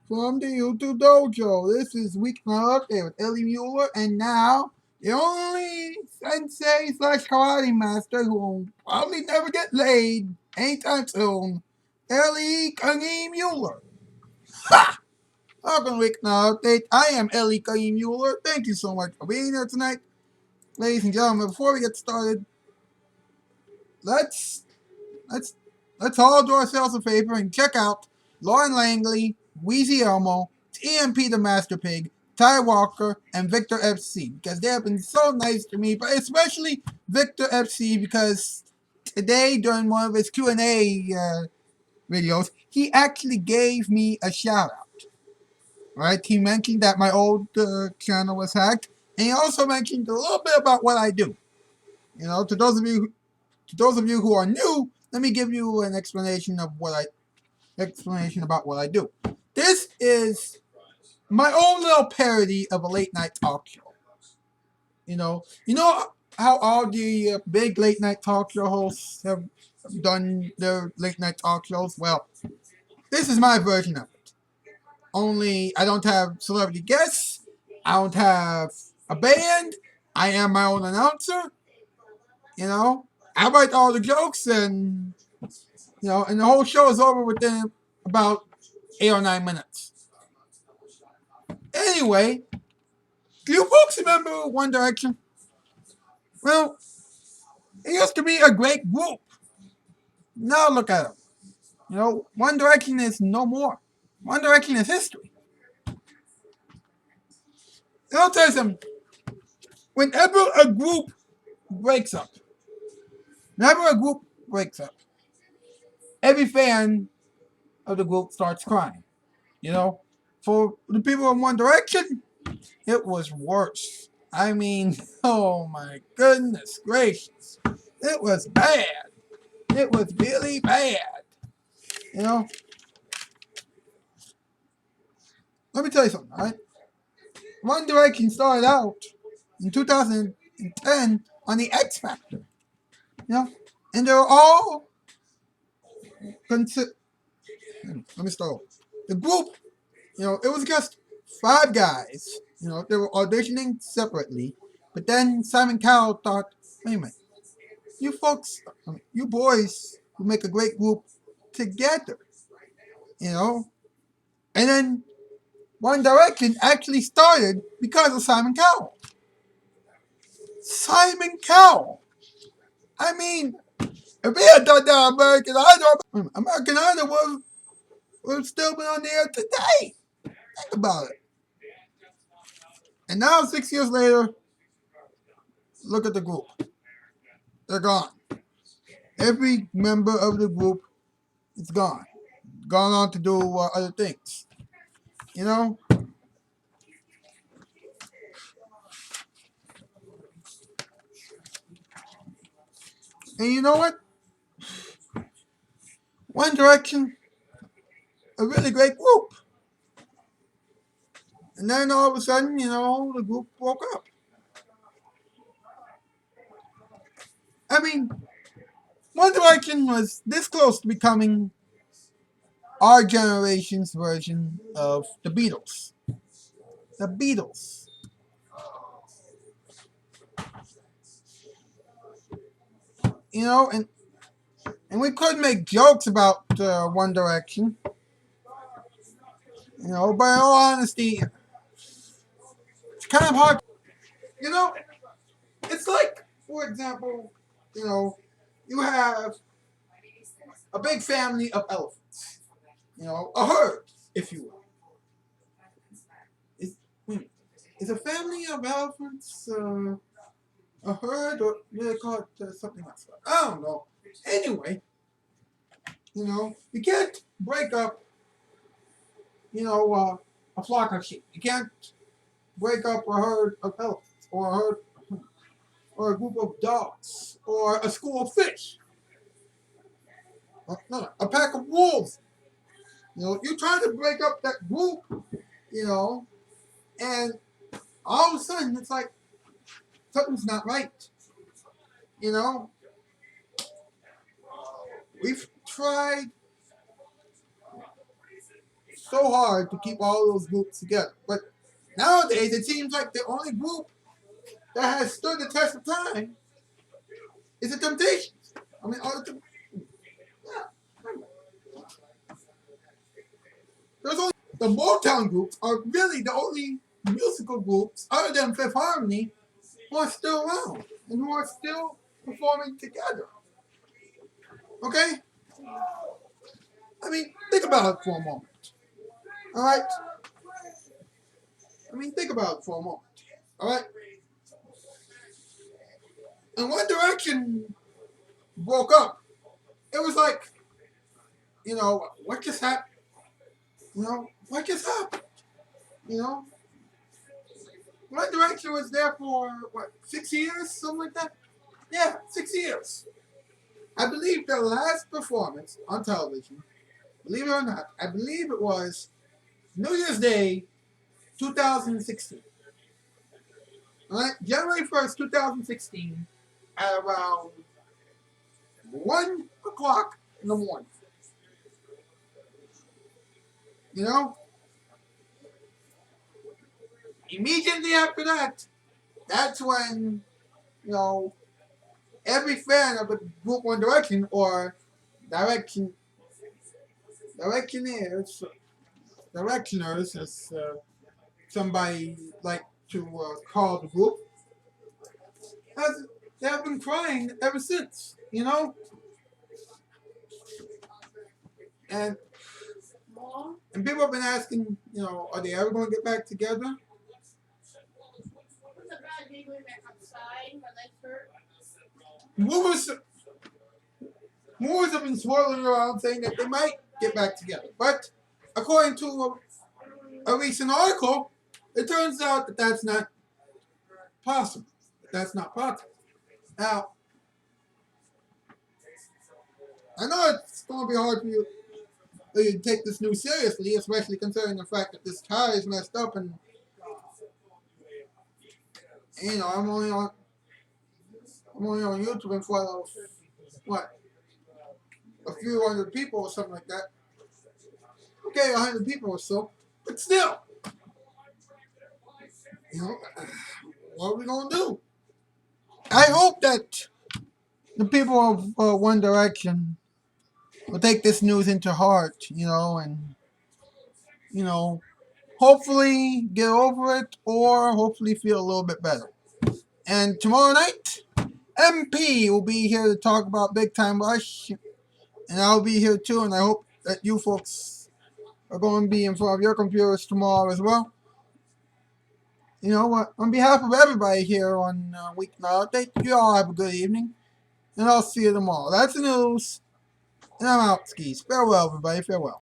from the YouTube Dojo. This is Weeknight update with Ellie Mueller, and now the only sensei slash karate master who will probably never get laid anytime soon, Ellie Kangi Mueller. Ha! Welcome to Weeknight update. I am Ellie Kangi Mueller. Thank you so much for being here tonight, ladies and gentlemen. Before we get started, let's let's let's all do ourselves a favor and check out Lauren Langley, Wheezy Elmo, TMP the Master Pig, Ty Walker, and Victor FC because they have been so nice to me, but especially Victor FC because today during one of his Q&A videos, he actually gave me a shout out. Right? He mentioned that my old channel was hacked, and he also mentioned a little bit about what I do. You know, to those of you who are new, let me give you an explanation about what I do. This is my own little parody of a late night talk show. You know how all the big late night talk show hosts have done their late night talk shows. Well, this is my version of it. Only I don't have celebrity guests. I don't have a band. I am my own announcer. You know, I write all the jokes, and and the whole show is over within about 8 or 9 minutes. Anyway, do you folks remember One Direction? Well, it used to be a great group. Now look at them. One Direction is no more. One Direction is history. And I'll tell you something. Whenever a group breaks up, every fan of the group starts crying. For the people in One Direction, it was worse. I mean, oh my goodness gracious. It was bad. It was really bad. Let me tell you something, alright? One Direction started out in 2010 on the X Factor. And they were all let me start. The group, it was just 5 guys. They were auditioning separately. But then Simon Cowell thought, wait a minute, you boys will make a great group together. And then One Direction actually started because of Simon Cowell. Simon Cowell. I mean, if he had done that American Idol would have still been on the air today. Think about it. And now, 6 years later, look at the group. They're gone. Every member of the group is gone. Gone on to do other things. And you know what? One Direction, a really great group. And then all of a sudden, the group broke up. I mean, One Direction was this close to becoming our generation's version of the Beatles. The Beatles. And we could make jokes about One Direction. But in all honesty, it's kind of hard. It's like, for example, you have a big family of elephants. A herd, if you will. Is a family of elephants a herd, or do they call it something else? I don't know. Anyway, you can't break up, a flock of sheep. You can't break up a herd of elephants, or a group of dogs, or a school of fish. No, a pack of wolves. You try to break up that group, and all of a sudden it's like something's not right. We've tried so hard to keep all those groups together. But nowadays, it seems like the only group that has stood the test of time is the Temptations. I mean, all the yeah. There's only the Motown groups are really the only musical groups other than Fifth Harmony who are still around and who are still performing together. Okay? I mean, think about it for a moment. Alright? I mean, think about it for a moment. Alright? And One Direction broke up. It was like, what just happened? What just happened? You know? One Direction was there for, 6 years? Something like that? Yeah, 6 years. I believe their last performance on television, believe it or not, I believe it was New Year's Day 2016. Alright? January 1st, 2016, at around 1 o'clock in the morning. You know? Immediately after that, that's when, every fan of the group One Direction or Direction Directioners, as somebody like to call the group, they have been crying ever since, and and people have been asking, are they ever going to get back together? Rumors, rumors have been swirling around saying that they might get back together, but according to a recent article, it turns out that that's not possible. That's not possible. Now, I know it's going to be hard for you to take this news seriously, especially considering the fact that this tire is messed up, and I'm only on YouTube in front of a few hundred people or something like that. Okay, 100 people or so, but still, what are we gonna do? I hope that the people of One Direction will take this news into heart, and hopefully get over it, or hopefully feel a little bit better. And tomorrow night, MP will be here to talk about Big Time Rush, and I'll be here too, and I hope that you folks are going to be in front of your computers tomorrow as well. On behalf of everybody here on Weeknight, you all have a good evening, and I'll see you tomorrow. That's the news, and I'm out, skis. Farewell, everybody. Farewell.